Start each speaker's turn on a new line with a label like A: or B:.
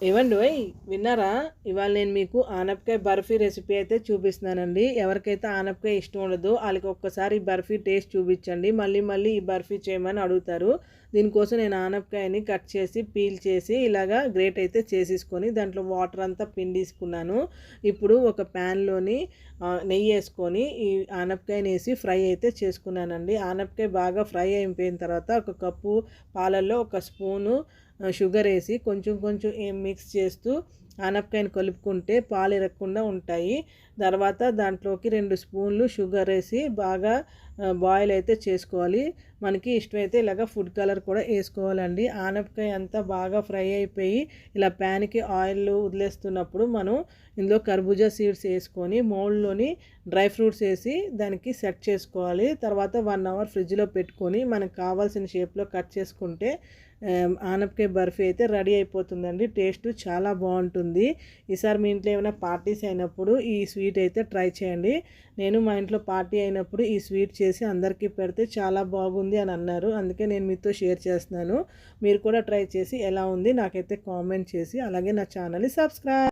A: ఏవండి ఓయ్ విన్నారా? ఇవాళ నేను మీకు ఆనపకాయ బర్ఫీ రెసిపీ అయితే చూపిస్తున్నానండి. ఎవరికైతే ఆనపకాయ ఇష్టం ఉండదో వాళ్ళకి ఒక్కసారి ఈ బర్ఫీ టేస్ట్ చూపించండి. మళ్ళీ మళ్ళీ ఈ బర్ఫీ చేయమని అడుగుతారు. దీనికోసం నేను ఆనపకాయని కట్ చేసి పీల్ చేసి ఇలాగా గ్రేట్ అయితే చేసేసుకొని దాంట్లో వాటర్ అంతా పిండేసుకున్నాను. ఇప్పుడు ఒక ప్యాన్లోని నెయ్యి వేసుకొని ఈ ఆనపకాయని వేసి ఫ్రై అయితే చేసుకున్నానండి. ఆనపకాయ బాగా ఫ్రై అయిపోయిన తర్వాత ఒక కప్పు పాలల్లో ఒక స్పూను షుగర్ వేసి కొంచెం కొంచెం మిక్స్ చేస్తూ ఆనపకాయని కలుపుకుంటే పాలు ఇరగకుండా ఉంటాయి. తర్వాత దాంట్లోకి 2 స్పూన్లు షుగర్ వేసి బాగా బాయిల్ అయితే చేసుకోవాలి. మనకి ఇష్టమైతే ఇలాగ ఫుడ్ కలర్ కూడా వేసుకోవాలండి. ఆనపకాయ అంతా బాగా ఫ్రై అయిపోయి ఇలా ప్యాన్కి ఆయిల్ వదిలేస్తున్నప్పుడు మనం ఇందులో కర్బూజా సీడ్స్ వేసుకొని మౌల్డ్లోని డ్రై ఫ్రూట్స్ వేసి దానికి సెట్ చేసుకోవాలి. తర్వాత 1 అవర్ ఫ్రిడ్జ్లో పెట్టుకొని మనకు కావాల్సిన షేప్లో కట్ చేసుకుంటే ఆనపకాయ బర్ఫీ అయితే రెడీ అయిపోతుందండి. టేస్ట్ చాలా బాగుంటుంది. ఈసారి మీ ఇంట్లో ఏమైనా పార్టీస్ అయినప్పుడు ఈ స్వీట్ అయితే ట్రై చేయండి. నేను మా ఇంట్లో పార్టీ అయినప్పుడు ఈ స్వీట్ చేసి అందరికీ పెడితే చాలా బాగుంది అని అన్నారు. అందుకే నేను మీతో షేర్ చేస్తున్నాను. మీరు కూడా ట్రై చేసి ఎలా ఉంది నాకైతే కామెంట్ చేసి అలాగే నా ఛానల్ని సబ్స్క్రైబ్